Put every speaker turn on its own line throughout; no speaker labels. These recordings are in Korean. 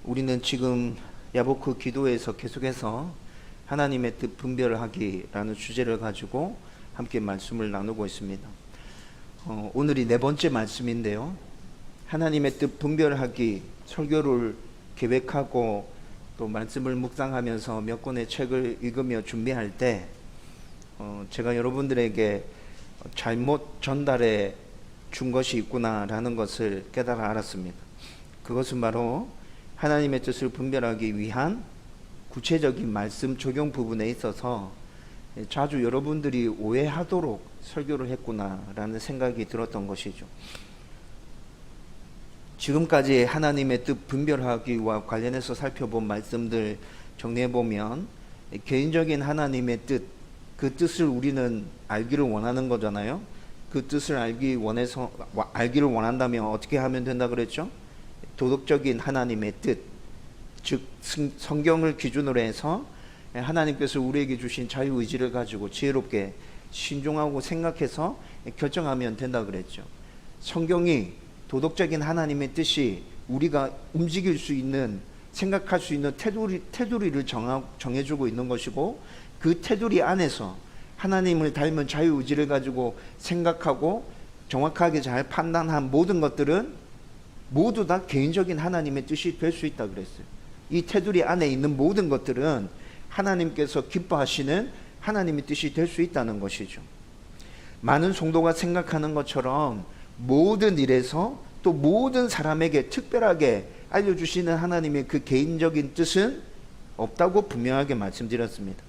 우리는 지금 야보크 기도에서 계속해서 하나님의 뜻 분별하기라는 주제를 가지고 함께 말씀을 나누고 있습니다. 오늘이 네 번째 말씀인데요. 하나님의 뜻 분별하기 설교를 계획하고 또 말씀을 묵상하면서 몇 권의 책을 읽으며 준비할 때 제가 여러분들에게 잘못 전달해 준 것이 있구나라는 것을 깨달아 알았습니다. 그것은 바로 하나님의 뜻을 분별하기 위한 구체적인 말씀 적용 부분에 있어서 자주 여러분들이 오해하도록 설교를 했구나라는 생각이 들었던 것이죠. 지금까지 하나님의 뜻 분별하기와 관련해서 살펴본 말씀들 정리해보면 개인적인 하나님의 뜻, 그 뜻을 우리는 알기를 원하는 거잖아요. 그 뜻을 알기를 원한다면 어떻게 하면 된다 그랬죠? 도덕적인 하나님의 뜻, 즉 성경을 기준으로 해서 하나님께서 우리에게 주신 자유의지를 가지고 지혜롭게 신중하고 생각해서 결정하면 된다 그랬죠. 성경이 도덕적인 하나님의 뜻이 우리가 움직일 수 있는, 생각할 수 있는 테두리를 정해주고 있는 것이고, 그 테두리 안에서 하나님을 닮은 자유의지를 가지고 생각하고 정확하게 잘 판단한 모든 것들은 모두 다 개인적인 하나님의 뜻이 될 수 있다 그랬어요. 이 테두리 안에 있는 모든 것들은 하나님께서 기뻐하시는 하나님의 뜻이 될 수 있다는 것이죠. 많은 성도가 생각하는 것처럼 모든 일에서 또 모든 사람에게 특별하게 알려주시는 하나님의 그 개인적인 뜻은 없다고 분명하게 말씀드렸습니다.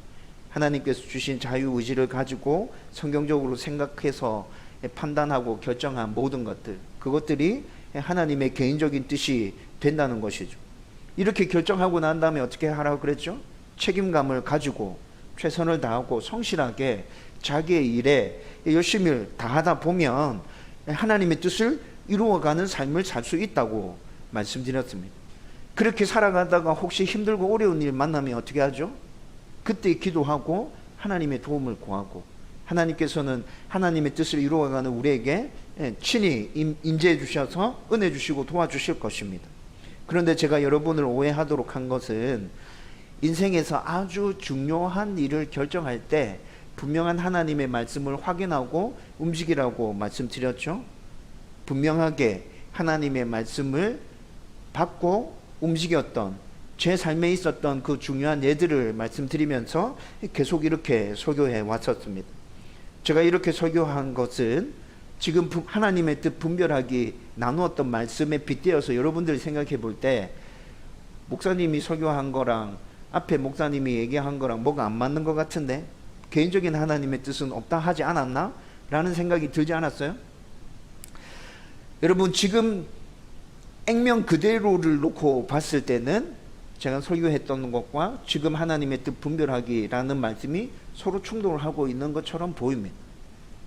하나님께서 주신 자유의지를 가지고 성경적으로 생각해서 판단하고 결정한 모든 것들, 그것들이 하나님의 개인적인 뜻이 된다는 것이죠. 이렇게 결정하고 난 다음에 어떻게 하라고 그랬죠? 책임감을 가지고 최선을 다하고 성실하게 자기의 일에 열심히 다하다 보면 하나님의 뜻을 이루어가는 삶을 살 수 있다고 말씀드렸습니다. 그렇게 살아가다가 혹시 힘들고 어려운 일 만나면 어떻게 하죠? 그때 기도하고 하나님의 도움을 구하고, 하나님께서는 하나님의 뜻을 이루어가는 우리에게 친히 임재해 주셔서 은혜 주시고 도와주실 것입니다. 그런데 제가 여러분을 오해하도록 한 것은 인생에서 아주 중요한 일을 결정할 때 분명한 하나님의 말씀을 확인하고 움직이라고 말씀드렸죠. 분명하게 하나님의 말씀을 받고 움직였던 제 삶에 있었던 그 중요한 예들을 말씀드리면서 계속 이렇게 설교해 왔었습니다. 제가 이렇게 설교한 것은 지금 하나님의 뜻 분별하기 나누었던 말씀에 빗대어서 여러분들이 생각해 볼 때 목사님이 설교한 거랑 앞에 목사님이 얘기한 거랑 뭐가 안 맞는 것 같은데, 개인적인 하나님의 뜻은 없다 하지 않았나? 라는 생각이 들지 않았어요? 여러분, 지금 액면 그대로를 놓고 봤을 때는 제가 설교했던 것과 지금 하나님의 뜻 분별하기라는 말씀이 서로 충돌을 하고 있는 것처럼 보입니다.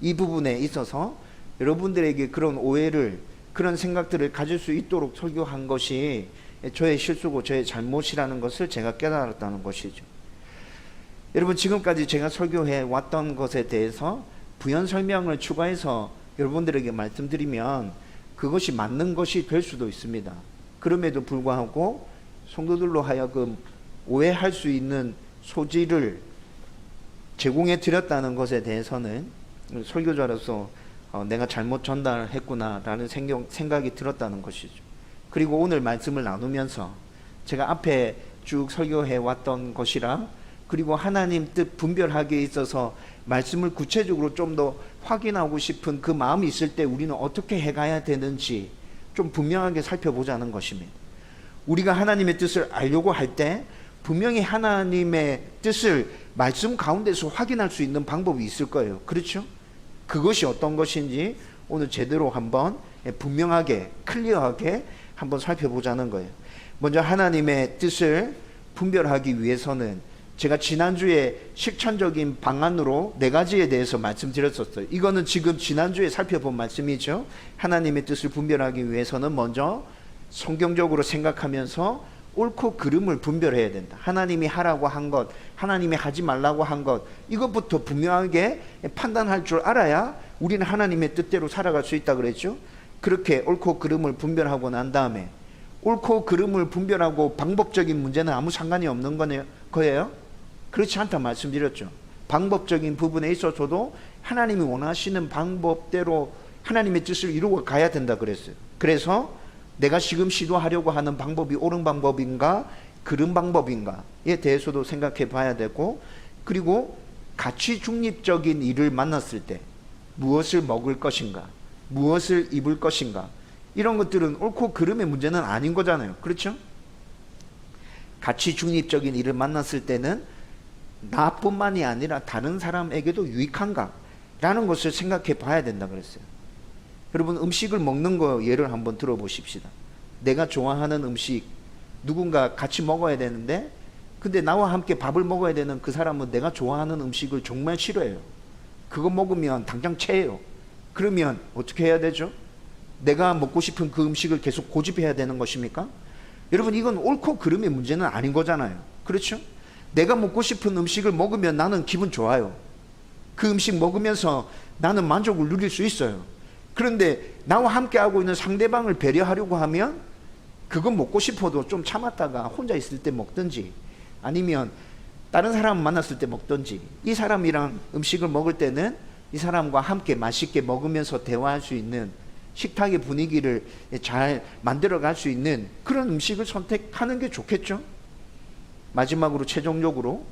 이 부분에 있어서 여러분들에게 그런 오해를, 그런 생각들을 가질 수 있도록 설교한 것이 저의 실수고 저의 잘못이라는 것을 제가 깨달았다는 것이죠. 여러분, 지금까지 제가 설교해 왔던 것에 대해서 부연 설명을 추가해서 여러분들에게 말씀드리면 그것이 맞는 것이 될 수도 있습니다. 그럼에도 불구하고 성도들로 하여금 오해할 수 있는 소지를 제공해 드렸다는 것에 대해서는 설교자로서 내가 잘못 전달했구나라는 생각이 들었다는 것이죠. 그리고 오늘 말씀을 나누면서 제가 앞에 쭉 설교해 왔던 것이랑, 그리고 하나님 뜻 분별하기에 있어서 말씀을 구체적으로 좀 더 확인하고 싶은 그 마음이 있을 때 우리는 어떻게 해가야 되는지 좀 분명하게 살펴보자는 것입니다. 우리가 하나님의 뜻을 알려고 할 때 분명히 하나님의 뜻을 말씀 가운데서 확인할 수 있는 방법이 있을 거예요. 그렇죠? 그것이 어떤 것인지 오늘 제대로 한번 분명하게 클리어하게 한번 살펴보자는 거예요. 먼저 하나님의 뜻을 분별하기 위해서는 제가 지난주에 실천적인 방안으로 4가지에 대해서 말씀드렸었어요. 이거는 지금 지난주에 살펴본 말씀이죠. 하나님의 뜻을 분별하기 위해서는 먼저 성경적으로 생각하면서 옳고 그름을 분별해야 된다. 하나님이 하라고 한 것, 하나님이 하지 말라고 한 것, 이것부터 분명하게 판단할 줄 알아야 우리는 하나님의 뜻대로 살아갈 수 있다 그랬죠. 그렇게 옳고 그름을 분별하고 난 다음에 옳고 그름을 분별하고 방법적인 문제는 아무 상관이 없는 거예요? 그렇지 않다 말씀드렸죠. 방법적인 부분에 있어서도 하나님이 원하시는 방법대로 하나님의 뜻을 이루어 가야 된다 그랬어요. 그래서 내가 지금 시도하려고 하는 방법이 옳은 방법인가 그른 방법인가에 대해서도 생각해 봐야 되고, 그리고 가치 중립적인 일을 만났을 때 무엇을 먹을 것인가, 무엇을 입을 것인가, 이런 것들은 옳고 그름의 문제는 아닌 거잖아요. 그렇죠? 가치 중립적인 일을 만났을 때는 나뿐만이 아니라 다른 사람에게도 유익한가 라는 것을 생각해 봐야 된다 그랬어요. 여러분, 음식을 먹는 거 예를 한번 들어보십시다. 내가 좋아하는 음식 누군가 같이 먹어야 되는데, 근데 나와 함께 밥을 먹어야 되는 그 사람은 내가 좋아하는 음식을 정말 싫어해요. 그거 먹으면 당장 체해요. 그러면 어떻게 해야 되죠? 내가 먹고 싶은 그 음식을 계속 고집해야 되는 것입니까? 여러분, 이건 옳고 그름의 문제는 아닌 거잖아요. 그렇죠? 내가 먹고 싶은 음식을 먹으면 나는 기분 좋아요. 그 음식 먹으면서 나는 만족을 누릴 수 있어요. 그런데 나와 함께하고 있는 상대방을 배려하려고 하면 그건 먹고 싶어도 좀 참았다가 혼자 있을 때 먹든지, 아니면 다른 사람 만났을 때 먹든지, 이 사람이랑 음식을 먹을 때는 이 사람과 함께 맛있게 먹으면서 대화할 수 있는, 식탁의 분위기를 잘 만들어 갈 수 있는 그런 음식을 선택하는 게 좋겠죠. 마지막으로 최종적으로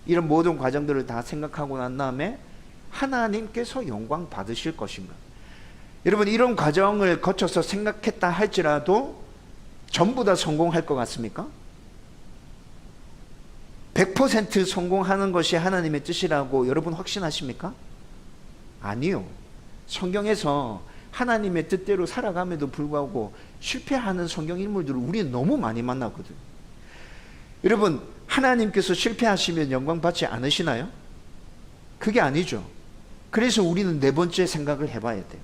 이런 모든 과정들을 다 생각하고 난 다음에 하나님께서 영광 받으실 것인가. 여러분, 이런 과정을 거쳐서 생각했다 할지라도 전부 다 성공할 것 같습니까? 100% 성공하는 것이 하나님의 뜻이라고 여러분 확신하십니까? 아니요. 성경에서 하나님의 뜻대로 살아감에도 불구하고 실패하는 성경 인물들을 우리는 너무 많이 만나거든요. 여러분, 하나님께서 실패하시면 영광 받지 않으시나요? 그게 아니죠. 그래서 우리는 네 번째 생각을 해봐야 돼요.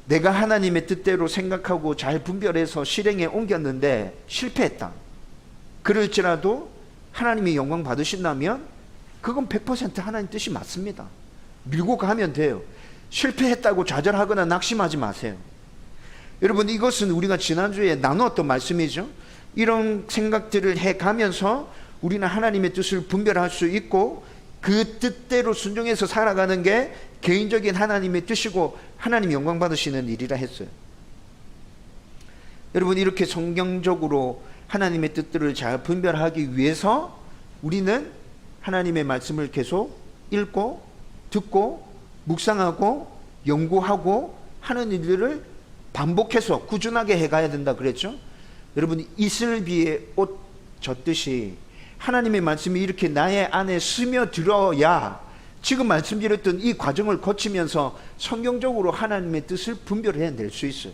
내가 하나님의 뜻대로 생각하고 잘 분별해서 실행에 옮겼는데 실패했다. 그럴지라도 하나님이 영광 받으신다면 그건 100% 하나님 뜻이 맞습니다. 밀고 가면 돼요. 실패했다고 좌절하거나 낙심하지 마세요. 여러분, 이것은 우리가 지난주에 나누었던 말씀이죠. 이런 생각들을 해가면서 우리는 하나님의 뜻을 분별할 수 있고 그 뜻대로 순종해서 살아가는 게 개인적인 하나님의 뜻이고 하나님 영광 받으시는 일이라 했어요. 여러분, 이렇게 성경적으로 하나님의 뜻들을 잘 분별하기 위해서 우리는 하나님의 말씀을 계속 읽고 듣고 묵상하고 연구하고 하는 일들을 반복해서 꾸준하게 해가야 된다 그랬죠. 여러분, 이슬비에 옷 젖듯이 하나님의 말씀이 이렇게 나의 안에 스며들어야 지금 말씀드렸던 이 과정을 거치면서 성경적으로 하나님의 뜻을 분별해낼 수 있어요.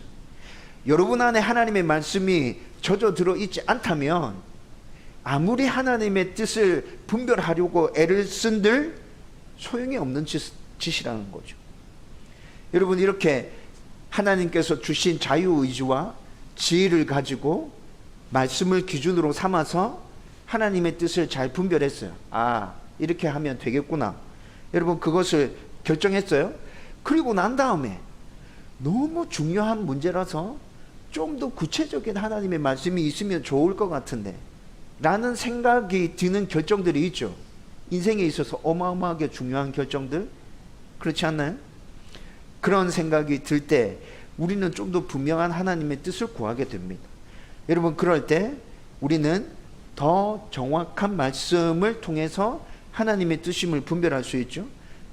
여러분 안에 하나님의 말씀이 젖어들어 있지 않다면 아무리 하나님의 뜻을 분별하려고 애를 쓴들 소용이 없는 짓이라는 거죠. 여러분, 이렇게 하나님께서 주신 자유의지와 지혜를 가지고 말씀을 기준으로 삼아서 하나님의 뜻을 잘 분별했어요. 아, 이렇게 하면 되겠구나. 여러분, 그것을 결정했어요. 그리고 난 다음에 너무 중요한 문제라서 좀 더 구체적인 하나님의 말씀이 있으면 좋을 것 같은데 라는 생각이 드는 결정들이 있죠. 인생에 있어서 어마어마하게 중요한 결정들, 그렇지 않나요? 그런 생각이 들 때 우리는 좀 더 분명한 하나님의 뜻을 구하게 됩니다. 여러분, 그럴 때 우리는 더 정확한 말씀을 통해서 하나님의 뜻임을 분별할 수 있죠.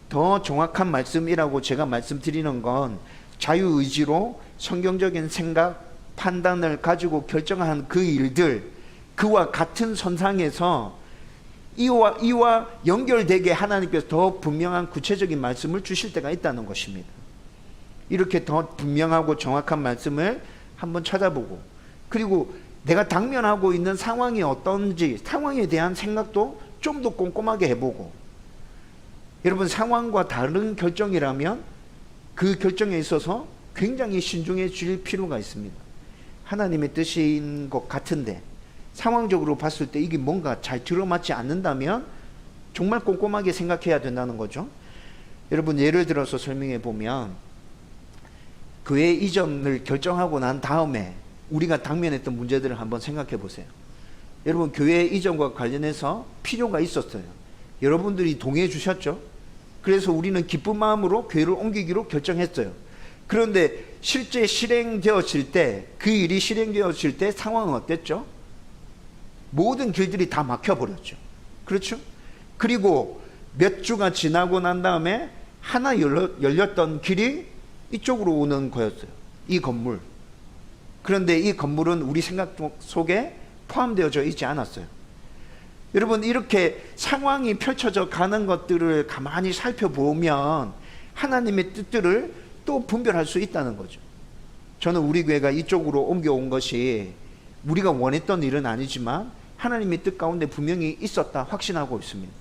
더 정확한 말씀이라고 제가 말씀드리는 건 자유의지로 성경적인 생각, 판단을 가지고 결정한 그 일들, 그와 같은 선상에서 이와 연결되게 하나님께서 더 분명한 구체적인 말씀을 주실 때가 있다는 것입니다. 이렇게 더 분명하고 정확한 말씀을 한번 찾아보고, 그리고 내가 당면하고 있는 상황이 어떤지 상황에 대한 생각도 좀 더 꼼꼼하게 해보고, 여러분, 상황과 다른 결정이라면 그 결정에 있어서 굉장히 신중해질 필요가 있습니다. 하나님의 뜻인 것 같은데 상황적으로 봤을 때 이게 뭔가 잘 들어맞지 않는다면 정말 꼼꼼하게 생각해야 된다는 거죠. 여러분, 예를 들어서 설명해 보면 교회 이전을 결정하고 난 다음에 우리가 당면했던 문제들을 한번 생각해 보세요. 여러분, 교회 이전과 관련해서 필요가 있었어요. 여러분들이 동의해 주셨죠? 그래서 우리는 기쁜 마음으로 교회를 옮기기로 결정했어요. 그런데 실제 실행되어질 때, 그 일이 실행되어질 때 상황은 어땠죠? 모든 길들이 다 막혀버렸죠. 그렇죠? 그리고 몇 주가 지나고 난 다음에 하나 열렸던 길이 이쪽으로 오는 거였어요. 이 건물. 그런데 이 건물은 우리 생각 속에 포함되어져 있지 않았어요. 여러분, 이렇게 상황이 펼쳐져 가는 것들을 가만히 살펴보면 하나님의 뜻들을 또 분별할 수 있다는 거죠. 저는 우리 교회가 이쪽으로 옮겨온 것이 우리가 원했던 일은 아니지만 하나님의 뜻 가운데 분명히 있었다 확신하고 있습니다.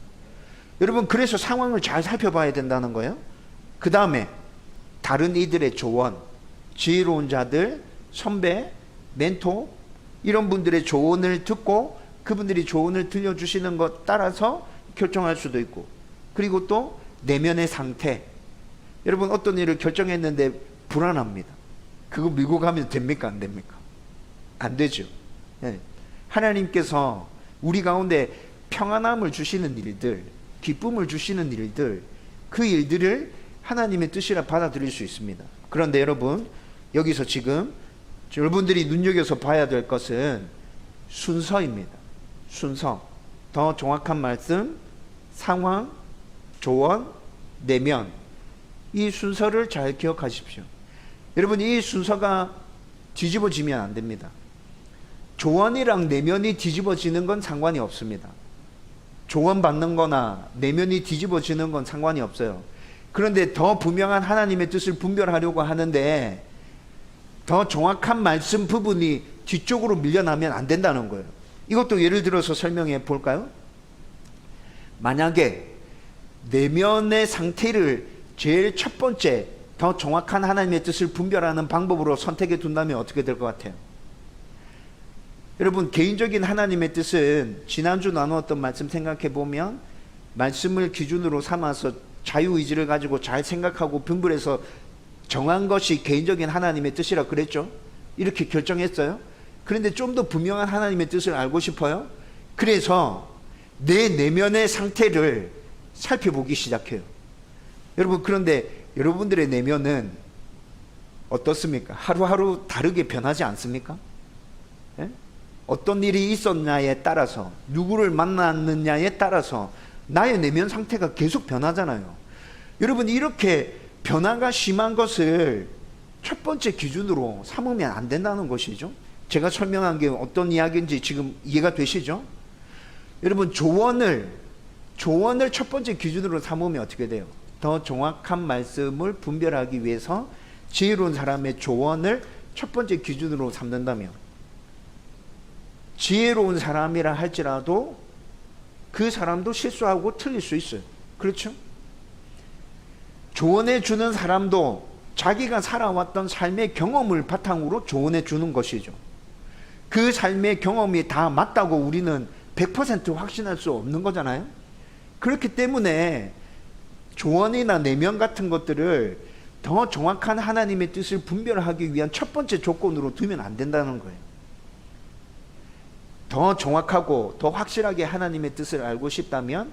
여러분, 그래서 상황을 잘 살펴봐야 된다는 거예요. 그 다음에 다른 이들의 조언, 지혜로운 자들, 선배, 멘토, 이런 분들의 조언을 듣고 그분들이 조언을 들려주시는 것 따라서 결정할 수도 있고, 그리고 또 내면의 상태. 여러분, 어떤 일을 결정했는데 불안합니다. 그거 밀고 가면 됩니까? 안 됩니까? 안 되죠. 네. 하나님께서 우리 가운데 평안함을 주시는 일들, 기쁨을 주시는 일들, 그 일들을 하나님의 뜻이라 받아들일 수 있습니다. 그런데 여러분, 여기서 지금 여러분들이 눈여겨서 봐야 될 것은 순서입니다. 순서. 더 정확한 말씀, 상황, 조언, 내면. 이 순서를 잘 기억하십시오. 여러분, 이 순서가 뒤집어지면 안 됩니다. 조언이랑 내면이 뒤집어지는 건 상관이 없습니다. 조언 받는 거나 내면이 뒤집어지는 건 상관이 없어요. 그런데 더 분명한 하나님의 뜻을 분별하려고 하는데 더 정확한 말씀 부분이 뒤쪽으로 밀려나면 안 된다는 거예요. 이것도 예를 들어서 설명해 볼까요? 만약에 내면의 상태를 제일 첫 번째 더 정확한 하나님의 뜻을 분별하는 방법으로 선택해 둔다면 어떻게 될 것 같아요? 여러분, 개인적인 하나님의 뜻은 지난주 나누었던 말씀 생각해 보면 말씀을 기준으로 삼아서 자유의지를 가지고 잘 생각하고 분별해서 정한 것이 개인적인 하나님의 뜻이라 그랬죠. 이렇게 결정했어요. 그런데 좀 더 분명한 하나님의 뜻을 알고 싶어요. 그래서 내 내면의 상태를 살펴보기 시작해요. 여러분, 그런데 여러분들의 내면은 어떻습니까? 하루하루 다르게 변하지 않습니까? 예? 어떤 일이 있었냐에 따라서, 누구를 만났느냐에 따라서 나의 내면 상태가 계속 변하잖아요. 여러분, 이렇게 변화가 심한 것을 첫 번째 기준으로 삼으면 안 된다는 것이죠. 제가 설명한 게 어떤 이야기인지 지금 이해가 되시죠? 여러분, 조언을 첫 번째 기준으로 삼으면 어떻게 돼요? 더 정확한 말씀을 분별하기 위해서 지혜로운 사람의 조언을 첫 번째 기준으로 삼는다면, 지혜로운 사람이라 할지라도 그 사람도 실수하고 틀릴 수 있어요. 그렇죠? 조언해 주는 사람도 자기가 살아왔던 삶의 경험을 바탕으로 조언해 주는 것이죠. 그 삶의 경험이 다 맞다고 우리는 100% 확신할 수 없는 거잖아요. 그렇기 때문에 조언이나 내면 같은 것들을 더 정확한 하나님의 뜻을 분별하기 위한 첫 번째 조건으로 두면 안 된다는 거예요. 더 정확하고 더 확실하게 하나님의 뜻을 알고 싶다면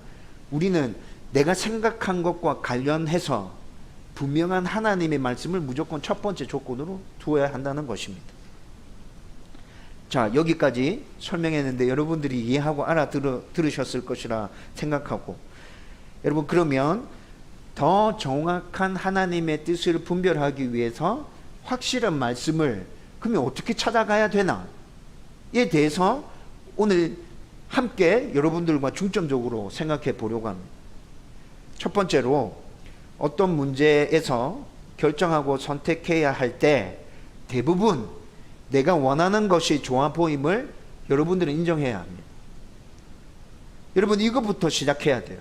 우리는 내가 생각한 것과 관련해서 분명한 하나님의 말씀을 무조건 첫 번째 조건으로 두어야 한다는 것입니다. 자, 여기까지 설명했는데 여러분들이 이해하고 알아들으셨을 것이라 생각하고, 여러분, 그러면 더 정확한 하나님의 뜻을 분별하기 위해서 확실한 말씀을 그러면 어떻게 찾아가야 되나에 대해서 오늘 함께 여러분들과 중점적으로 생각해 보려고 합니다. 첫 번째로, 어떤 문제에서 결정하고 선택해야 할 때 대부분 내가 원하는 것이 좋아 보임을 여러분들은 인정해야 합니다. 여러분, 이것부터 시작해야 돼요.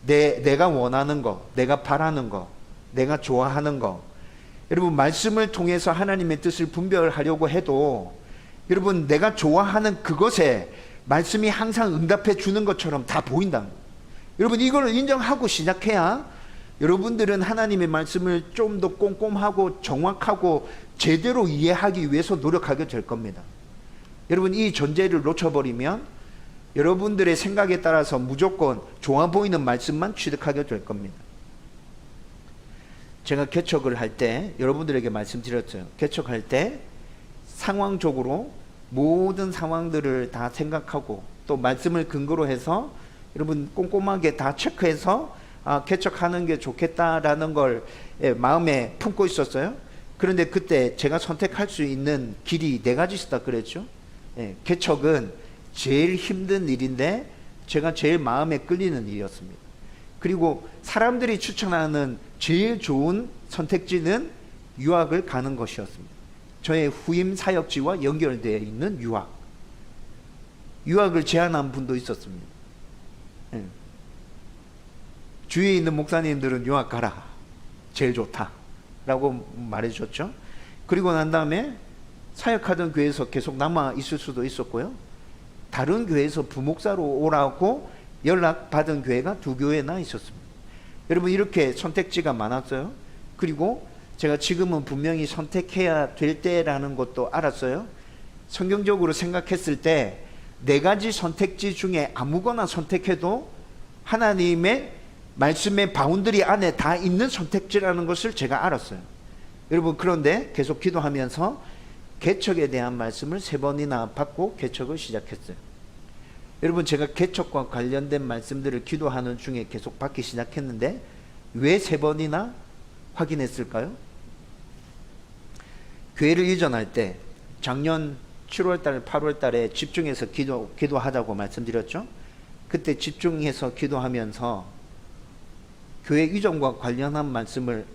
내가 원하는 거, 내가 바라는 거, 내가 좋아하는 거. 여러분, 말씀을 통해서 하나님의 뜻을 분별하려고 해도 여러분, 내가 좋아하는 그것에 말씀이 항상 응답해 주는 것처럼 다 보인다. 여러분, 이걸 인정하고 시작해야 여러분들은 하나님의 말씀을 좀 더 꼼꼼하고 정확하고 제대로 이해하기 위해서 노력하게 될 겁니다. 여러분, 이 전제를 놓쳐버리면 여러분들의 생각에 따라서 무조건 좋아 보이는 말씀만 취득하게 될 겁니다. 제가 개척을 할 때 여러분들에게 말씀드렸어요. 개척할 때 상황적으로 모든 상황들을 다 생각하고 또 말씀을 근거로 해서 여러분 꼼꼼하게 다 체크해서 개척하는 게 좋겠다라는 걸 마음에 품고 있었어요. 그런데 그때 제가 선택할 수 있는 길이 네 가지 있었다 그랬죠. 개척은 제일 힘든 일인데 제가 제일 마음에 끌리는 일이었습니다. 그리고 사람들이 추천하는 제일 좋은 선택지는 유학을 가는 것이었습니다. 저의 후임 사역지와 연결되어 있는 유학을 제안한 분도 있었습니다. 주위에 있는 목사님들은 유학 가라, 제일 좋다 라고 말해줬죠. 그리고 난 다음에 사역하던 교회에서 계속 남아 있을 수도 있었고요, 다른 교회에서 부목사로 오라고 연락받은 교회가 2교회나 있었습니다. 여러분, 이렇게 선택지가 많았어요. 그리고 제가 지금은 분명히 선택해야 될 때라는 것도 알았어요. 성경적으로 생각했을 때 4가지 선택지 중에 아무거나 선택해도 하나님의 말씀의 바운더리 안에 다 있는 선택지라는 것을 제가 알았어요. 여러분, 그런데 계속 기도하면서 개척에 대한 말씀을 3번이나 받고 개척을 시작했어요. 여러분, 제가 개척과 관련된 말씀들을 기도하는 중에 계속 받기 시작했는데 왜 3번이나 확인했을까요? 교회를 이전할 때 작년 7월달 8월달에 집중해서 기도하자고 말씀드렸죠. 그때 집중해서 기도하면서 교회 이전과 관련한 말씀을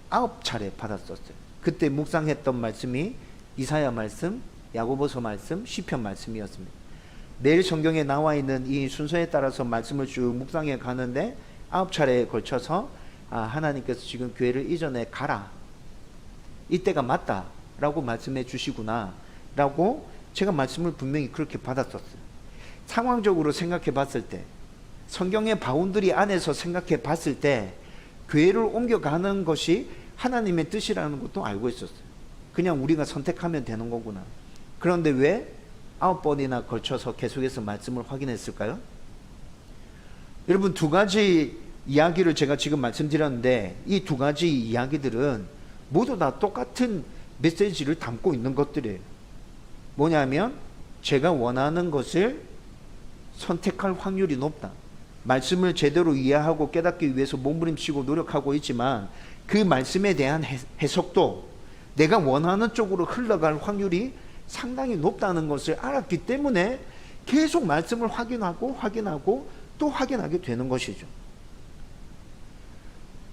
9차례 받았었어요. 그때 묵상했던 말씀이 이사야 말씀, 야고보서 말씀, 시편 말씀이었습니다. 매일 성경에 나와 있는 이 순서에 따라서 말씀을 쭉 묵상해 가는데 9차례에 걸쳐서 하나님께서 지금 교회를 이전해 가라, 이때가 맞다 라고 말씀해 주시구나 라고 제가 말씀을 분명히 그렇게 받았었어요. 상황적으로 생각해 봤을 때, 성경의 바운더리 안에서 생각해 봤을 때 교회를 옮겨가는 것이 하나님의 뜻이라는 것도 알고 있었어요. 그냥 우리가 선택하면 되는 거구나. 그런데 왜 9번이나 걸쳐서 계속해서 말씀을 확인했을까요? 여러분, 2가지 이야기를 제가 지금 말씀드렸는데 이 2가지 이야기들은 모두 다 똑같은 메시지를 담고 있는 것들이에요. 뭐냐면 제가 원하는 것을 선택할 확률이 높다. 말씀을 제대로 이해하고 깨닫기 위해서 몸부림치고 노력하고 있지만 그 말씀에 대한 해석도 내가 원하는 쪽으로 흘러갈 확률이 상당히 높다는 것을 알았기 때문에 계속 말씀을 확인하고 또 확인하게 되는 것이죠.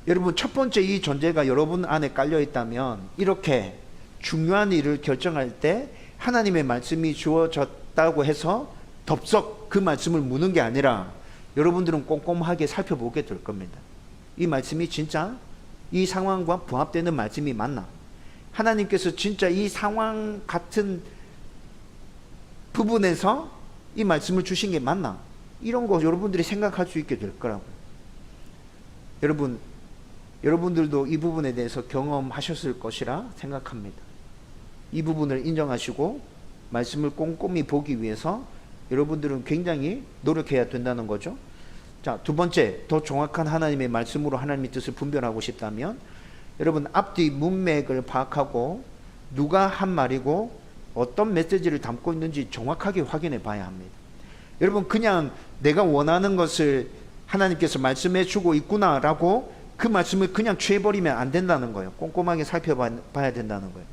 여러분, 첫 번째 이 전제가 여러분 안에 깔려 있다면 이렇게 중요한 일을 결정할 때 하나님의 말씀이 주어졌다고 해서 덥석 그 말씀을 무는 게 아니라 여러분들은 꼼꼼하게 살펴보게 될 겁니다. 이 말씀이 진짜 이 상황과 부합되는 말씀이 맞나? 하나님께서 진짜 이 상황 같은 부분에서 이 말씀을 주신 게 맞나? 이런 거 여러분들이 생각할 수 있게 될 거라고요. 여러분들도 이 부분에 대해서 경험하셨을 것이라 생각합니다. 이 부분을 인정하시고 말씀을 꼼꼼히 보기 위해서 여러분들은 굉장히 노력해야 된다는 거죠. 자, 2번째, 더 정확한 하나님의 말씀으로 하나님의 뜻을 분별하고 싶다면 여러분, 앞뒤 문맥을 파악하고 누가 한 말이고 어떤 메시지를 담고 있는지 정확하게 확인해 봐야 합니다. 여러분, 그냥 내가 원하는 것을 하나님께서 말씀해 주고 있구나라고 그 말씀을 그냥 취해버리면 안 된다는 거예요. 꼼꼼하게 살펴봐야 된다는 거예요.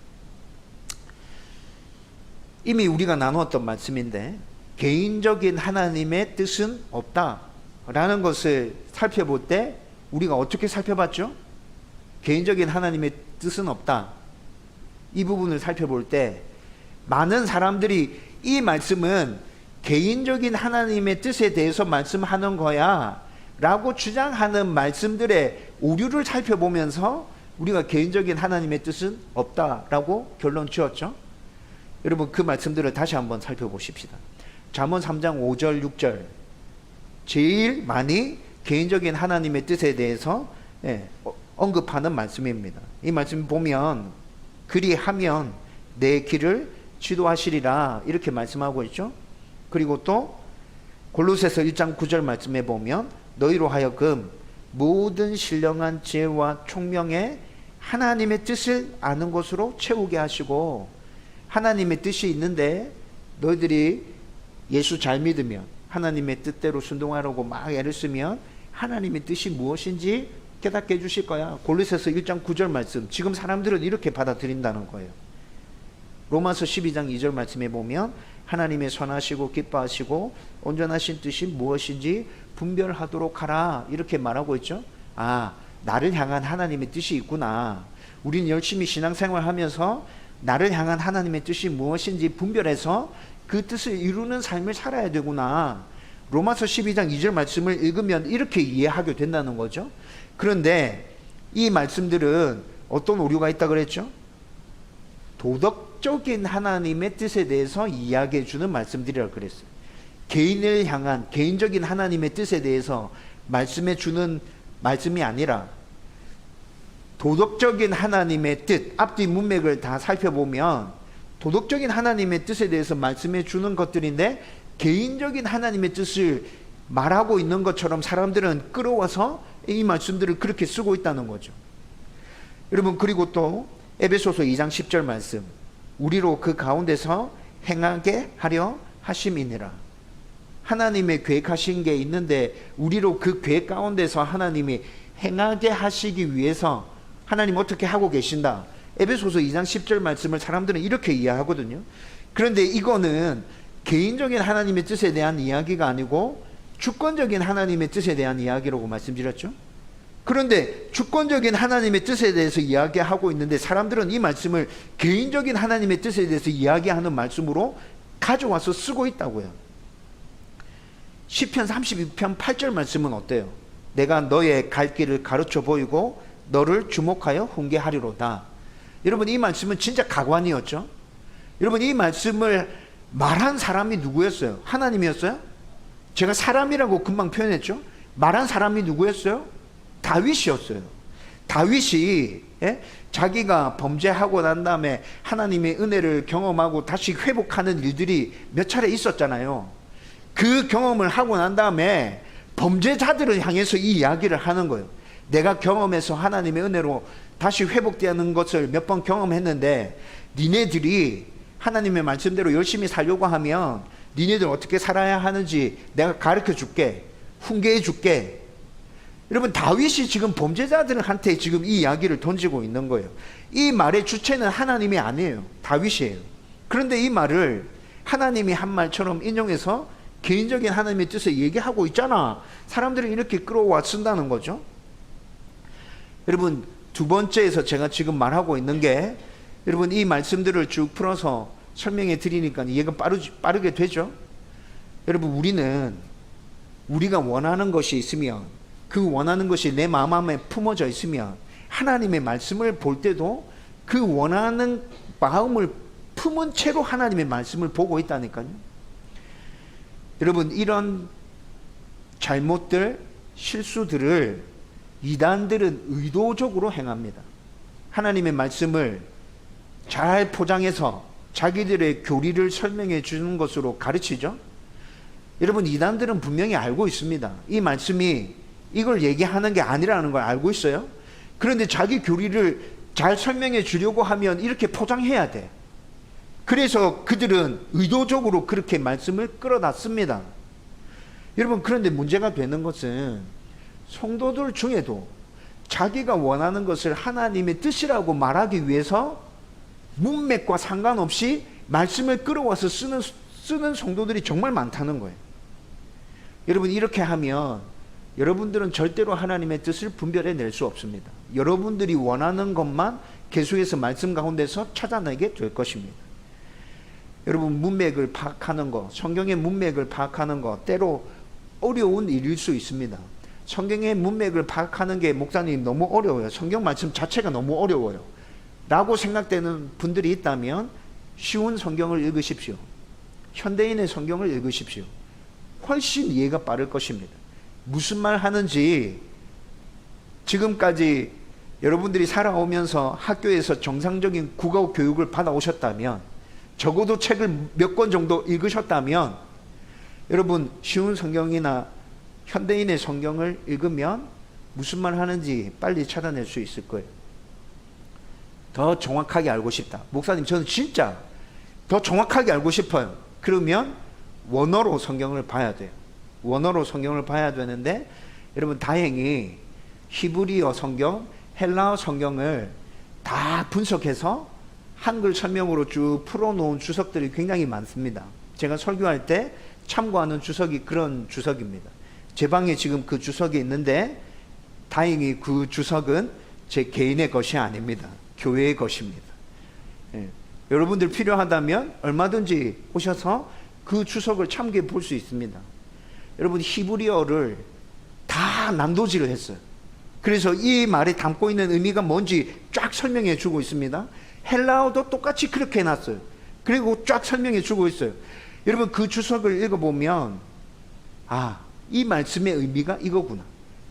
이미 우리가 나누었던 말씀인데 개인적인 하나님의 뜻은 없다라는 것을 살펴볼 때 우리가 어떻게 살펴봤죠? 개인적인 하나님의 뜻은 없다. 이 부분을 살펴볼 때 많은 사람들이 이 말씀은 개인적인 하나님의 뜻에 대해서 말씀하는 거야 라고 주장하는 말씀들의 오류를 살펴보면서 우리가 개인적인 하나님의 뜻은 없다라고 결론 지었죠. 여러분, 그 말씀들을 다시 한번 살펴보십시다. 잠언 3장 5절 6절 제일 많이 개인적인 하나님의 뜻에 대해서 언급하는 말씀입니다. 이 말씀 보면 그리하면 내 길을 지도하시리라 이렇게 말씀하고 있죠. 그리고 또 골로새서 1장 9절 말씀에 보면 너희로 하여금 모든 신령한 지혜와 총명에 하나님의 뜻을 아는 것으로 채우게 하시고, 하나님의 뜻이 있는데 너희들이 예수 잘 믿으면 하나님의 뜻대로 순종하려고 막 애를 쓰면 하나님의 뜻이 무엇인지 깨닫게 해주실 거야. 골로새서 1장 9절 말씀, 지금 사람들은 이렇게 받아들인다는 거예요. 로마서 12장 2절 말씀에 보면 하나님의 선하시고 기뻐하시고 온전하신 뜻이 무엇인지 분별하도록 하라 이렇게 말하고 있죠. 아, 나를 향한 하나님의 뜻이 있구나. 우린 열심히 신앙생활 하면서 나를 향한 하나님의 뜻이 무엇인지 분별해서 그 뜻을 이루는 삶을 살아야 되구나. 로마서 12장 2절 말씀을 읽으면 이렇게 이해하게 된다는 거죠. 그런데 이 말씀들은 어떤 오류가 있다 그랬죠? 도덕적인 하나님의 뜻에 대해서 이야기해 주는 말씀들이라고 그랬어요. 개인을 향한 개인적인 하나님의 뜻에 대해서 말씀해 주는 말씀이 아니라 도덕적인 하나님의 뜻, 앞뒤 문맥을 다 살펴보면 도덕적인 하나님의 뜻에 대해서 말씀해 주는 것들인데 개인적인 하나님의 뜻을 말하고 있는 것처럼 사람들은 끌어와서 이 말씀들을 그렇게 쓰고 있다는 거죠. 여러분, 그리고 또 에베소서 2장 10절 말씀, 우리로 그 가운데서 행하게 하려 하심이니라. 하나님의 계획하신 게 있는데 우리로 그 계획 가운데서 하나님이 행하게 하시기 위해서 하나님 어떻게 하고 계신다. 에베소서 2장 10절 말씀을 사람들은 이렇게 이해하거든요. 그런데 이거는 개인적인 하나님의 뜻에 대한 이야기가 아니고 주권적인 하나님의 뜻에 대한 이야기라고 말씀드렸죠. 그런데 주권적인 하나님의 뜻에 대해서 이야기하고 있는데 사람들은 이 말씀을 개인적인 하나님의 뜻에 대해서 이야기하는 말씀으로 가져와서 쓰고 있다고요. 시편 32편 8절 말씀은 어때요? 내가 너의 갈 길을 가르쳐 보이고 너를 주목하여 훈계하리로다. 여러분, 이 말씀은 진짜 가관이었죠. 여러분, 이 말씀을 말한 사람이 누구였어요? 하나님이었어요? 제가 사람이라고 금방 표현했죠. 말한 사람이 누구였어요? 다윗이었어요. 다윗이 자기가 범죄하고 난 다음에 하나님의 은혜를 경험하고 다시 회복하는 일들이 몇 차례 있었잖아요. 그 경험을 하고 난 다음에 범죄자들을 향해서 이 이야기를 하는 거예요. 내가 경험해서 하나님의 은혜로 다시 회복되는 것을 몇 번 경험했는데 니네들이 하나님의 말씀대로 열심히 살려고 하면 니네들 어떻게 살아야 하는지 내가 가르쳐 줄게, 훈계해 줄게. 여러분, 다윗이 지금 범죄자들한테 지금 이 이야기를 던지고 있는 거예요. 이 말의 주체는 하나님이 아니에요. 다윗이에요. 그런데 이 말을 하나님이 한 말처럼 인용해서 개인적인 하나님의 뜻을 얘기하고 있잖아. 사람들이 이렇게 끌어와 쓴다는 거죠. 여러분, 두 번째에서 제가 지금 말하고 있는 게, 여러분, 이 말씀들을 쭉 풀어서 설명해 드리니까 이해가 빠르게 되죠. 여러분, 우리가 원하는 것이 있으면, 그 원하는 것이 내 마음 안에 품어져 있으면 하나님의 말씀을 볼 때도 그 원하는 마음을 품은 채로 하나님의 말씀을 보고 있다니까요. 여러분, 이런 잘못들, 실수들을 이단들은 의도적으로 행합니다. 하나님의 말씀을 잘 포장해서 자기들의 교리를 설명해 주는 것으로 가르치죠. 여러분, 이단들은 분명히 알고 있습니다. 이 말씀이 이걸 얘기하는 게 아니라는 걸 알고 있어요. 그런데 자기 교리를 잘 설명해 주려고 하면 이렇게 포장해야 돼. 그래서 그들은 의도적으로 그렇게 말씀을 끌어다 씁니다. 여러분, 그런데 문제가 되는 것은 성도들 중에도 자기가 원하는 것을 하나님의 뜻이라고 말하기 위해서 문맥과 상관없이 말씀을 끌어와서 쓰는 성도들이 정말 많다는 거예요. 여러분, 이렇게 하면 여러분들은 절대로 하나님의 뜻을 분별해낼 수 없습니다. 여러분들이 원하는 것만 계속해서 말씀 가운데서 찾아내게 될 것입니다. 여러분, 문맥을 파악하는 것, 성경의 문맥을 파악하는 것, 때로 어려운 일일 수 있습니다. 성경의 문맥을 파악하는 게 목사님 너무 어려워요. 성경 말씀 자체가 너무 어려워요. 라고 생각되는 분들이 있다면 쉬운 성경을 읽으십시오. 현대인의 성경을 읽으십시오. 훨씬 이해가 빠를 것입니다. 무슨 말 하는지 지금까지 여러분들이 살아오면서 학교에서 정상적인 국어 교육을 받아오셨다면, 적어도 책을 몇 권 정도 읽으셨다면, 여러분 쉬운 성경이나 현대인의 성경을 읽으면 무슨 말 하는지 빨리 찾아낼 수 있을 거예요. 더 정확하게 알고 싶다. 목사님, 저는 진짜 더 정확하게 알고 싶어요. 그러면 원어로 성경을 봐야 돼요. 원어로 성경을 봐야 되는데, 여러분 다행히 히브리어 성경, 헬라어 성경을 다 분석해서 한글 설명으로 쭉 풀어놓은 주석들이 굉장히 많습니다. 제가 설교할 때 참고하는 주석이 그런 주석입니다. 제 방에 지금 그 주석이 있는데, 다행히 그 주석은 제 개인의 것이 아닙니다. 교회의 것입니다. 예. 여러분들 필요하다면 얼마든지 오셔서 그 주석을 참고해 볼 수 있습니다. 여러분 히브리어를 다 난도질을 했어요. 그래서 이 말에 담고 있는 의미가 뭔지 쫙 설명해 주고 있습니다. 헬라어도 똑같이 그렇게 해놨어요. 그리고 쫙 설명해 주고 있어요. 여러분 그 주석을 읽어보면, 아, 이 말씀의 의미가 이거구나.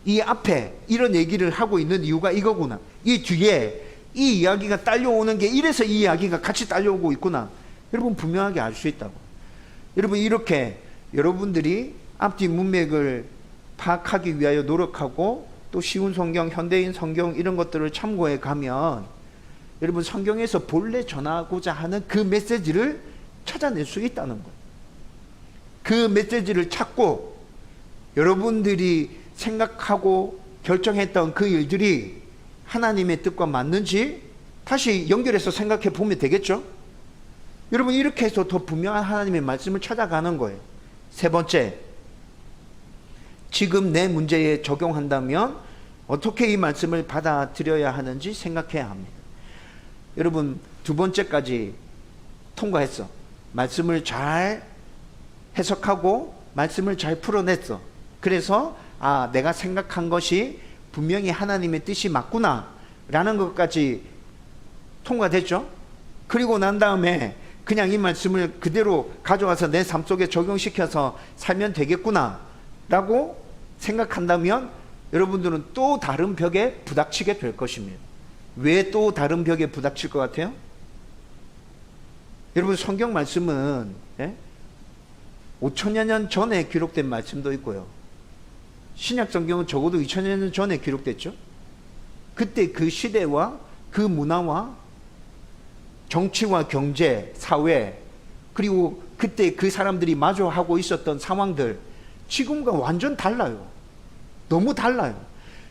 이 앞에 이런 얘기를 하고 있는 이유가 이거구나. 이 뒤에 이 이야기가 딸려오는 게 이래서 이 이야기가 같이 딸려오고 있구나. 여러분 분명하게 알 수 있다고. 여러분 이렇게 여러분들이 앞뒤 문맥을 파악하기 위하여 노력하고, 또 쉬운 성경, 현대인 성경 이런 것들을 참고해 가면 여러분 성경에서 본래 전하고자 하는 그 메시지를 찾아낼 수 있다는 거예요. 그 메시지를 찾고 여러분들이 생각하고 결정했던 그 일들이 하나님의 뜻과 맞는지 다시 연결해서 생각해 보면 되겠죠? 여러분 이렇게 해서 더 분명한 하나님의 말씀을 찾아가는 거예요. 세 번째, 지금 내 문제에 적용한다면 어떻게 이 말씀을 받아들여야 하는지 생각해야 합니다. 여러분 두 번째까지 통과했어. 말씀을 잘 해석하고 말씀을 잘 풀어냈어. 그래서 아, 내가 생각한 것이 분명히 하나님의 뜻이 맞구나 라는 것까지 통과됐죠. 그리고 난 다음에 그냥 이 말씀을 그대로 가져와서 내 삶 속에 적용시켜서 살면 되겠구나 라고 생각한다면 여러분들은 또 다른 벽에 부닥치게 될 것입니다. 왜 또 다른 벽에 부닥칠 것 같아요? 여러분 성경 말씀은 5천여 년 전에 기록된 말씀도 있고요, 신약 성경은 적어도 2000여 년 전에 기록됐죠. 그때 그 시대와 그 문화와 정치와 경제, 사회, 그리고 그때 그 사람들이 마주하고 있었던 상황들 지금과 완전 달라요. 너무 달라요.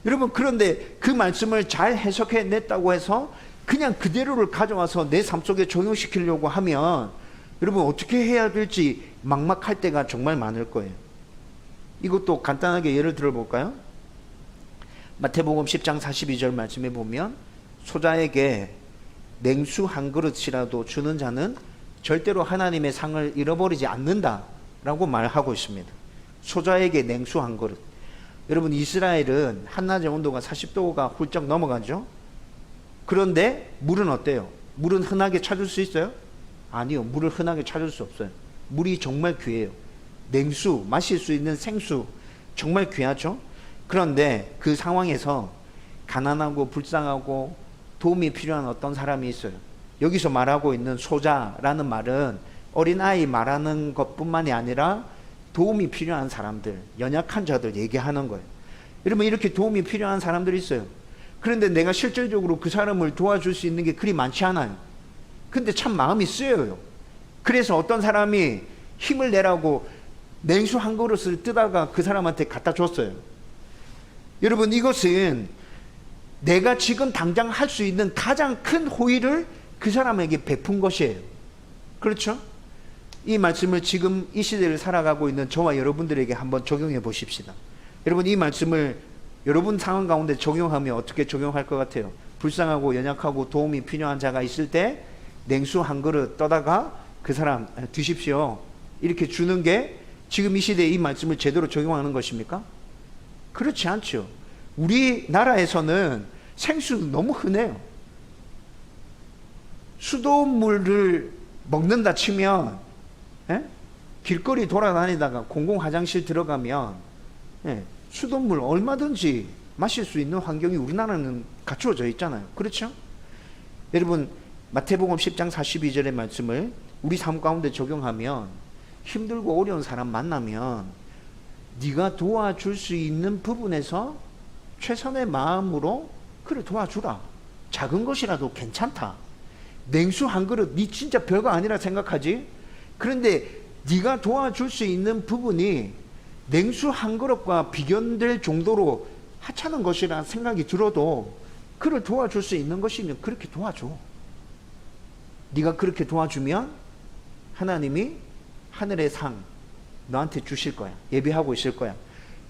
여러분 그런데 그 말씀을 잘 해석해냈다고 해서 그냥 그대로를 가져와서 내 삶 속에 적용시키려고 하면 여러분 어떻게 해야 될지 막막할 때가 정말 많을 거예요. 이것도 간단하게 예를 들어볼까요? 마태복음 10장 42절 말씀에 보면, 소자에게 냉수 한 그릇이라도 주는 자는 절대로 하나님의 상을 잃어버리지 않는다 라고 말하고 있습니다. 소자에게 냉수 한 그릇. 여러분 이스라엘은 한낮의 온도가 40도가 훌쩍 넘어가죠. 그런데 물은 어때요? 물은 흔하게 찾을 수 있어요? 아니요, 물을 흔하게 찾을 수 없어요. 물이 정말 귀해요. 냉수, 마실 수 있는 생수 정말 귀하죠. 그런데 그 상황에서 가난하고 불쌍하고 도움이 필요한 어떤 사람이 있어요. 여기서 말하고 있는 소자라는 말은 어린아이 말하는 것뿐만이 아니라 도움이 필요한 사람들, 연약한 자들 얘기하는 거예요. 여러분 이렇게 도움이 필요한 사람들이 있어요. 그런데 내가 실질적으로 그 사람을 도와줄 수 있는 게 그리 많지 않아요. 근데 참 마음이 쓰여요. 그래서 어떤 사람이 힘을 내라고 냉수 한 그릇을 뜨다가 그 사람한테 갖다 줬어요. 여러분 이것은 내가 지금 당장 할 수 있는 가장 큰 호의를 그 사람에게 베푼 것이에요. 그렇죠? 이 말씀을 지금 이 시대를 살아가고 있는 저와 여러분들에게 한번 적용해 보십시다. 여러분 이 말씀을 여러분 상황 가운데 적용하면 어떻게 적용할 것 같아요? 불쌍하고 연약하고 도움이 필요한 자가 있을 때 냉수 한 그릇 떠다가 그 사람 드십시오 이렇게 주는 게 지금 이 시대에 이 말씀을 제대로 적용하는 것입니까? 그렇지 않죠. 우리나라에서는 생수 너무 흔해요. 수돗물을 먹는다 치면 길거리 돌아다니다가 공공 화장실 들어가면 수돗물 얼마든지 마실 수 있는 환경이 우리나라는 갖추어져 있잖아요. 그렇죠? 여러분, 마태복음 10장 42절의 말씀을 우리 삶 가운데 적용하면, 힘들고 어려운 사람 만나면 네가 도와줄 수 있는 부분에서 최선의 마음으로 그를 도와주라. 작은 것이라도 괜찮다. 냉수 한 그릇, 네 진짜 별거 아니라 생각하지? 그런데 네가 도와줄 수 있는 부분이 냉수 한 그릇과 비견될 정도로 하찮은 것이라 생각이 들어도 그를 도와줄 수 있는 것이면 그렇게 도와줘. 네가 그렇게 도와주면 하나님이 하늘의 상 너한테 주실 거야. 예비하고 있을 거야.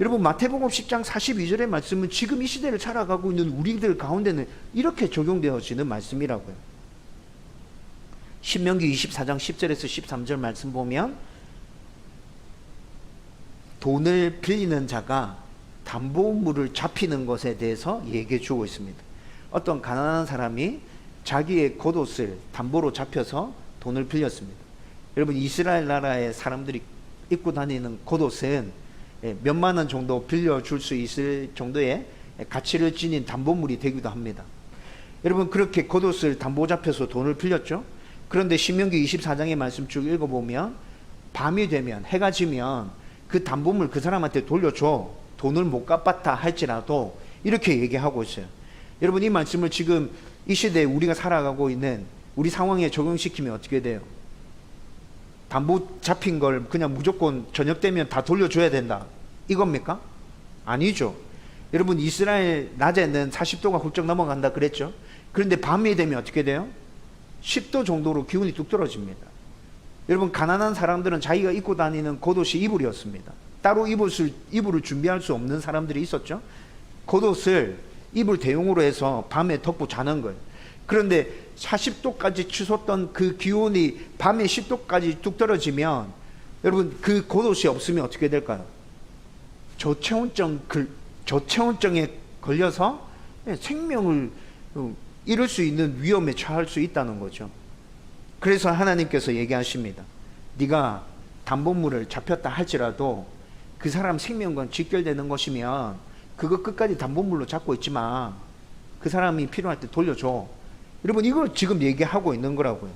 여러분, 마태복음 10장 42절의 말씀은 지금 이 시대를 살아가고 있는 우리들 가운데는 이렇게 적용되어지는 말씀이라고요. 신명기 24장 10절에서 13절 말씀 보면, 돈을 빌리는 자가 담보물을 잡히는 것에 대해서 얘기해 주고 있습니다. 어떤 가난한 사람이 자기의 겉옷을 담보로 잡혀서 돈을 빌렸습니다. 여러분, 이스라엘 나라의 사람들이 입고 다니는 겉옷은 몇만 원 정도 빌려줄 수 있을 정도의 가치를 지닌 담보물이 되기도 합니다. 여러분, 그렇게 겉옷을 담보 잡혀서 돈을 빌렸죠. 그런데 신명기 24장의 말씀 쭉 읽어보면, 밤이 되면, 해가 지면 그 담보물 그 사람한테 돌려줘. 돈을 못 갚았다 할지라도 이렇게 얘기하고 있어요. 여러분, 이 말씀을 지금 이 시대에 우리가 살아가고 있는 우리 상황에 적용시키면 어떻게 돼요? 담보 잡힌 걸 그냥 무조건 저녁 되면 다 돌려줘야 된다, 이겁니까? 아니죠. 여러분, 이스라엘 낮에는 40도가 훌쩍 넘어간다 그랬죠. 그런데 밤이 되면 어떻게 돼요? 10도 정도로 기온이 뚝 떨어집니다. 여러분, 가난한 사람들은 자기가 입고 다니는 겉옷이 이불이었습니다. 따로 이불을 준비할 수 없는 사람들이 있었죠. 겉옷을 이불 대용으로 해서 밤에 덮고 자는 거예요. 그런데 40도까지 치솟던 그 기온이 밤에 10도까지 뚝 떨어지면, 여러분, 그 겉옷이 없으면 어떻게 될까요? 저체온증에 걸려서 생명을 잃을 수 있는 위험에 처할 수 있다는 거죠. 그래서 하나님께서 얘기하십니다. 네가 담보물을 잡혔다 할지라도 그 사람 생명과 직결되는 것이면 그거 끝까지 담보물로 잡고 있지 마. 그 사람이 필요할 때 돌려줘. 여러분, 이걸 지금 얘기하고 있는 거라고요.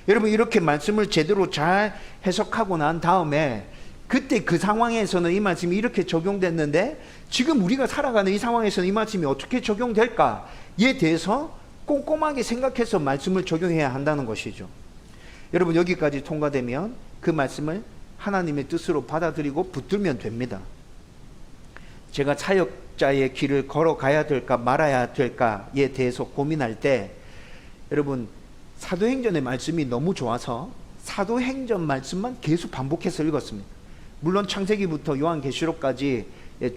여러분, 이렇게 말씀을 제대로 잘 해석하고 난 다음에, 그때 그 상황에서는 이 말씀이 이렇게 적용됐는데 지금 우리가 살아가는 이 상황에서는 이 말씀이 어떻게 적용될까에 대해서 꼼꼼하게 생각해서 말씀을 적용해야 한다는 것이죠. 여러분, 여기까지 통과되면 그 말씀을 하나님의 뜻으로 받아들이고 붙들면 됩니다. 제가 사역자의 길을 걸어가야 될까 말아야 될까에 대해서 고민할 때, 여러분, 사도행전의 말씀이 너무 좋아서 사도행전 말씀만 계속 반복해서 읽었습니다. 물론 창세기부터 요한계시록까지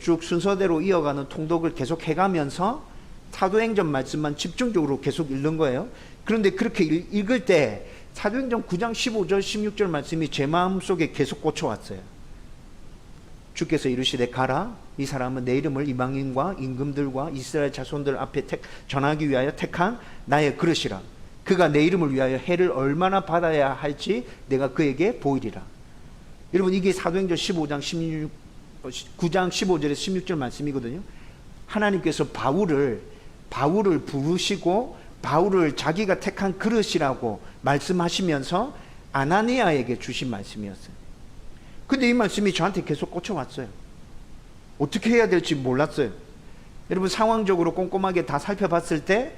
쭉 순서대로 이어가는 통독을 계속 해가면서 사도행전 말씀만 집중적으로 계속 읽는 거예요. 그런데 그렇게 읽을 때 사도행전 9장 15절 16절 말씀이 제 마음속에 계속 꽂혀왔어요. 주께서 이르시되 가라, 이 사람은 내 이름을 이방인과 임금들과 이스라엘 자손들 앞에 전하기 위하여 택한 나의 그릇이라. 그가 내 이름을 위하여 해를 얼마나 받아야 할지 내가 그에게 보이리라. 여러분, 이게 사도행전 9장 15절에서 16절 말씀이거든요. 하나님께서 바울을 부르시고 바울을 자기가 택한 그릇이라고 말씀하시면서 아나니아에게 주신 말씀이었어요. 근데 이 말씀이 저한테 계속 꽂혀왔어요. 어떻게 해야 될지 몰랐어요. 여러분, 상황적으로 꼼꼼하게 다 살펴봤을 때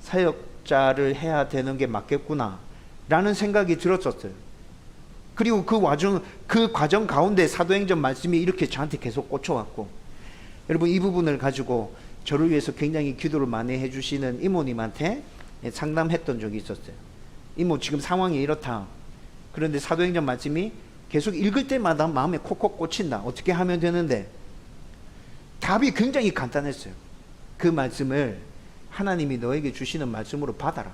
사역자를 해야 되는 게 맞겠구나 라는 생각이 들었었어요. 그리고 그 과정 가운데 사도행전 말씀이 이렇게 저한테 계속 꽂혀왔고, 여러분, 이 부분을 가지고 저를 위해서 굉장히 기도를 많이 해주시는 이모님한테 상담했던 적이 있었어요. 이모, 지금 상황이 이렇다. 그런데 사도행전 말씀이 계속 읽을 때마다 마음에 콕콕 꽂힌다. 어떻게 하면 되는데? 답이 굉장히 간단했어요. 그 말씀을 하나님이 너에게 주시는 말씀으로 받아라.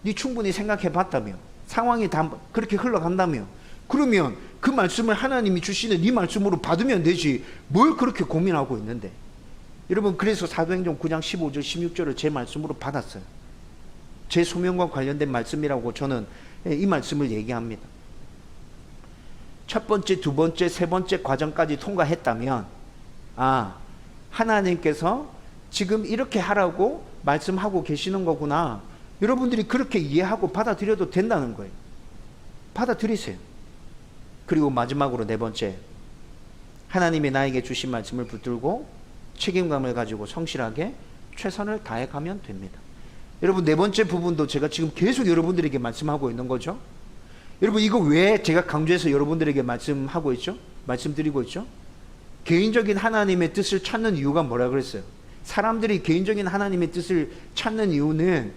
네 충분히 생각해 봤다며, 상황이 다 그렇게 흘러간다며, 그러면 그 말씀을 하나님이 주시는 네 말씀으로 받으면 되지 뭘 그렇게 고민하고 있는데. 여러분, 그래서 사도행전 9장 15절 16절을 제 말씀으로 받았어요. 제 소명과 관련된 말씀이라고 저는 이 말씀을 얘기합니다. 첫 번째, 두 번째, 세 번째 과정까지 통과했다면, 아, 하나님께서 지금 이렇게 하라고 말씀하고 계시는 거구나. 여러분들이 그렇게 이해하고 받아들여도 된다는 거예요. 받아들이세요. 그리고 마지막으로 네 번째, 하나님이 나에게 주신 말씀을 붙들고 책임감을 가지고 성실하게 최선을 다해 가면 됩니다. 여러분, 네 번째 부분도 제가 지금 계속 여러분들에게 말씀하고 있는 거죠. 여러분, 이거 왜 제가 강조해서 여러분들에게 말씀하고 있죠? 말씀드리고 있죠? 개인적인 하나님의 뜻을 찾는 이유가 뭐라 그랬어요? 사람들이 개인적인 하나님의 뜻을 찾는 이유는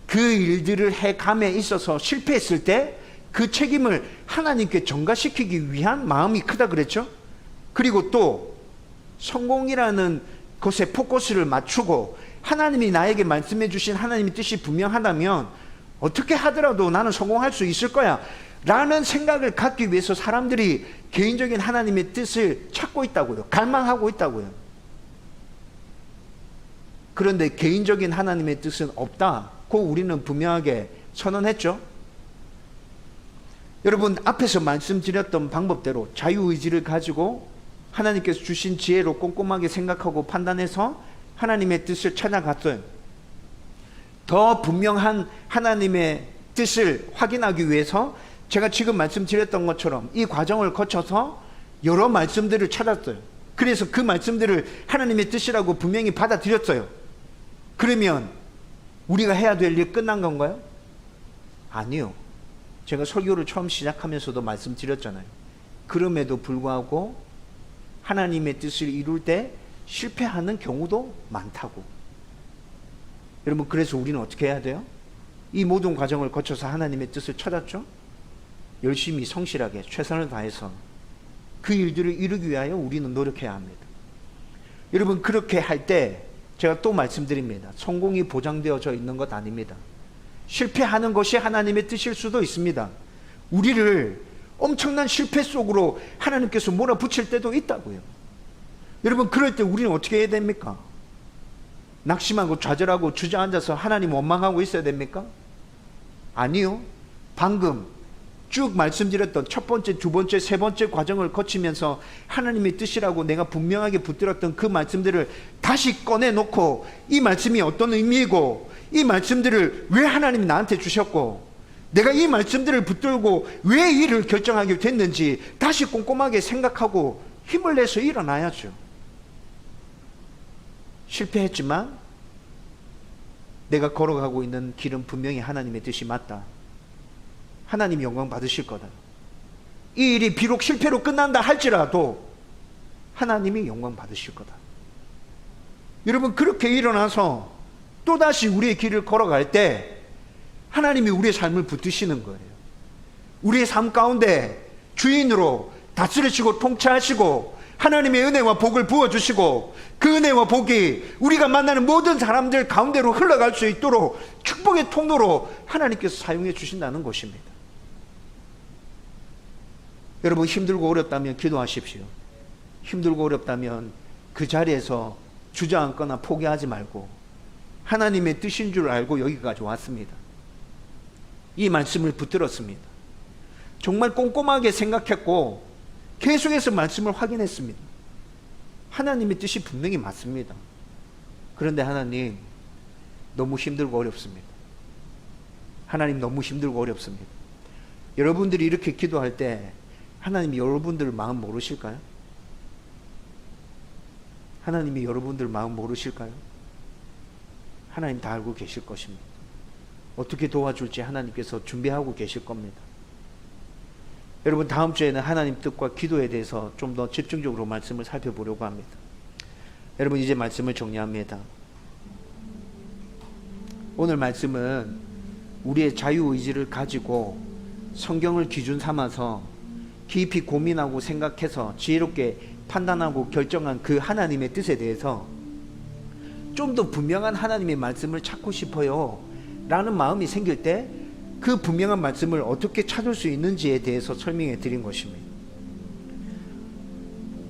그 일들을 해감에 있어서 실패했을 때 그 책임을 하나님께 전가시키기 위한 마음이 크다 그랬죠? 그리고 또 성공이라는 것에 포커스를 맞추고 하나님이 나에게 말씀해 주신 하나님의 뜻이 분명하다면 어떻게 하더라도 나는 성공할 수 있을 거야 라는 생각을 갖기 위해서 사람들이 개인적인 하나님의 뜻을 찾고 있다고요. 갈망하고 있다고요. 그런데 개인적인 하나님의 뜻은 없다고 우리는 분명하게 선언했죠. 여러분, 앞에서 말씀드렸던 방법대로 자유의지를 가지고 하나님께서 주신 지혜로 꼼꼼하게 생각하고 판단해서 하나님의 뜻을 찾아갔어요. 더 분명한 하나님의 뜻을 확인하기 위해서 제가 지금 말씀드렸던 것처럼 이 과정을 거쳐서 여러 말씀들을 찾았어요. 그래서 그 말씀들을 하나님의 뜻이라고 분명히 받아들였어요. 그러면 우리가 해야 될 일 끝난 건가요? 아니요. 제가 설교를 처음 시작하면서도 말씀드렸잖아요. 그럼에도 불구하고 하나님의 뜻을 이룰 때 실패하는 경우도 많다고. 여러분, 그래서 우리는 어떻게 해야 돼요? 이 모든 과정을 거쳐서 하나님의 뜻을 찾았죠? 열심히 성실하게 최선을 다해서 그 일들을 이루기 위하여 우리는 노력해야 합니다. 여러분, 그렇게 할 때 제가 또 말씀드립니다. 성공이 보장되어져 있는 것 아닙니다. 실패하는 것이 하나님의 뜻일 수도 있습니다. 우리를 엄청난 실패 속으로 하나님께서 몰아붙일 때도 있다고요. 여러분, 그럴 때 우리는 어떻게 해야 됩니까? 낙심하고 좌절하고 주저앉아서 하나님 원망하고 있어야 됩니까? 아니요. 방금 쭉 말씀드렸던 첫 번째, 두 번째, 세 번째 과정을 거치면서 하나님의 뜻이라고 내가 분명하게 붙들었던 그 말씀들을 다시 꺼내놓고 이 말씀이 어떤 의미이고 이 말씀들을 왜 하나님이 나한테 주셨고 내가 이 말씀들을 붙들고 왜 일을 결정하게 됐는지 다시 꼼꼼하게 생각하고 힘을 내서 일어나야죠. 실패했지만 내가 걸어가고 있는 길은 분명히 하나님의 뜻이 맞다. 하나님 영광 받으실 거다. 이 일이 비록 실패로 끝난다 할지라도 하나님이 영광 받으실 거다. 여러분, 그렇게 일어나서 또다시 우리의 길을 걸어갈 때 하나님이 우리의 삶을 붙드시는 거예요. 우리의 삶 가운데 주인으로 다스리시고 통치하시고 하나님의 은혜와 복을 부어주시고 그 은혜와 복이 우리가 만나는 모든 사람들 가운데로 흘러갈 수 있도록 축복의 통로로 하나님께서 사용해 주신다는 것입니다. 여러분, 힘들고 어렵다면 기도하십시오. 힘들고 어렵다면 그 자리에서 주저앉거나 포기하지 말고 하나님의 뜻인 줄 알고 여기까지 왔습니다. 이 말씀을 붙들었습니다. 정말 꼼꼼하게 생각했고 계속해서 말씀을 확인했습니다. 하나님의 뜻이 분명히 맞습니다. 그런데 하나님, 너무 힘들고 어렵습니다. 하나님, 너무 힘들고 어렵습니다. 여러분들이 이렇게 기도할 때 하나님이 여러분들 마음 모르실까요? 하나님이 여러분들 마음 모르실까요? 하나님 다 알고 계실 것입니다. 어떻게 도와줄지 하나님께서 준비하고 계실 겁니다. 여러분, 다음 주에는 하나님 뜻과 기도에 대해서 좀 더 집중적으로 말씀을 살펴보려고 합니다. 여러분, 이제 말씀을 정리합니다. 오늘 말씀은 우리의 자유의지를 가지고 성경을 기준 삼아서 깊이 고민하고 생각해서 지혜롭게 판단하고 결정한 그 하나님의 뜻에 대해서 좀 더 분명한 하나님의 말씀을 찾고 싶어요 라는 마음이 생길 때 그 분명한 말씀을 어떻게 찾을 수 있는지에 대해서 설명해 드린 것입니다.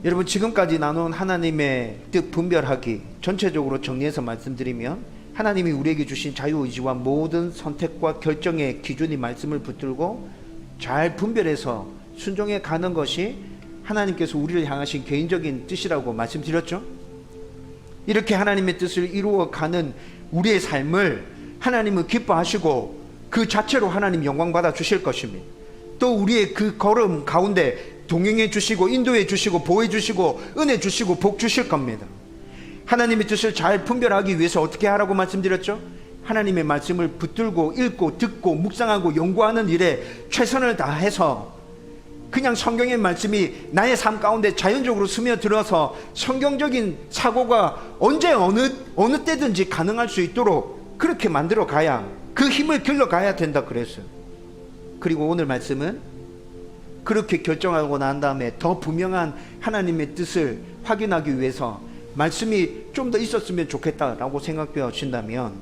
여러분, 지금까지 나눈 하나님의 뜻 분별하기 전체적으로 정리해서 말씀드리면 하나님이 우리에게 주신 자유의지와 모든 선택과 결정의 기준이 말씀을 붙들고 잘 분별해서 순종해 가는 것이 하나님께서 우리를 향하신 개인적인 뜻이라고 말씀드렸죠. 이렇게 하나님의 뜻을 이루어 가는 우리의 삶을 하나님은 기뻐하시고 그 자체로 하나님 영광 받아 주실 것입니다. 또 우리의 그 걸음 가운데 동행해 주시고 인도해 주시고 보호해 주시고 은혜 주시고 복 주실 겁니다. 하나님의 뜻을 잘 분별하기 위해서 어떻게 하라고 말씀드렸죠? 하나님의 말씀을 붙들고 읽고 듣고 묵상하고 연구하는 일에 최선을 다해서 그냥 성경의 말씀이 나의 삶 가운데 자연적으로 스며들어서 성경적인 사고가 언제 어느 때든지 가능할 수 있도록 그렇게 만들어 가야, 그 힘을 길러 가야 된다 그랬어요. 그리고 오늘 말씀은 그렇게 결정하고 난 다음에 더 분명한 하나님의 뜻을 확인하기 위해서 말씀이 좀 더 있었으면 좋겠다라고 생각되어진다면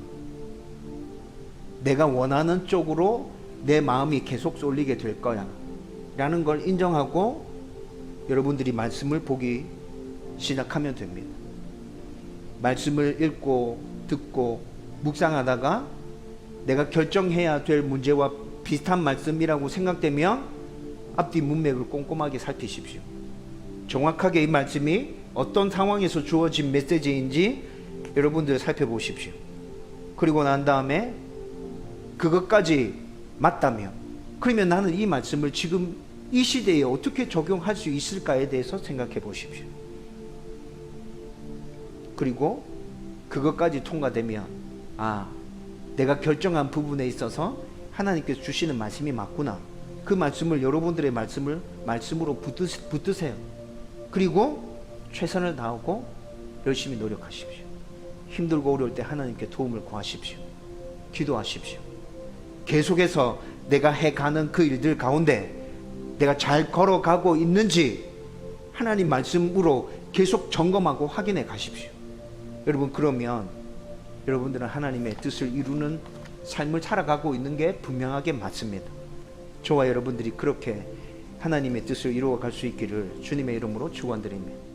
내가 원하는 쪽으로 내 마음이 계속 쏠리게 될 거야 라는 걸 인정하고 여러분들이 말씀을 보기 시작하면 됩니다. 말씀을 읽고 듣고 묵상하다가 내가 결정해야 될 문제와 비슷한 말씀이라고 생각되면 앞뒤 문맥을 꼼꼼하게 살피십시오. 정확하게 이 말씀이 어떤 상황에서 주어진 메시지인지 여러분들 살펴보십시오. 그리고 난 다음에 그것까지 맞다면, 그러면 나는 이 말씀을 지금 이 시대에 어떻게 적용할 수 있을까에 대해서 생각해 보십시오. 그리고 그것까지 통과되면 내가 결정한 부분에 있어서 하나님께서 주시는 말씀이 맞구나. 그 말씀을 여러분들의 말씀으로 붙드세요. 그리고 최선을 다하고 열심히 노력하십시오. 힘들고 어려울 때 하나님께 도움을 구하십시오. 기도하십시오. 계속해서 내가 해가는 그 일들 가운데 내가 잘 걸어가고 있는지 하나님 말씀으로 계속 점검하고 확인해 가십시오. 여러분, 그러면 여러분들은 하나님의 뜻을 이루는 삶을 살아가고 있는 게 분명하게 맞습니다. 저와 여러분들이 그렇게 하나님의 뜻을 이루어 갈 수 있기를 주님의 이름으로 축원드립니다.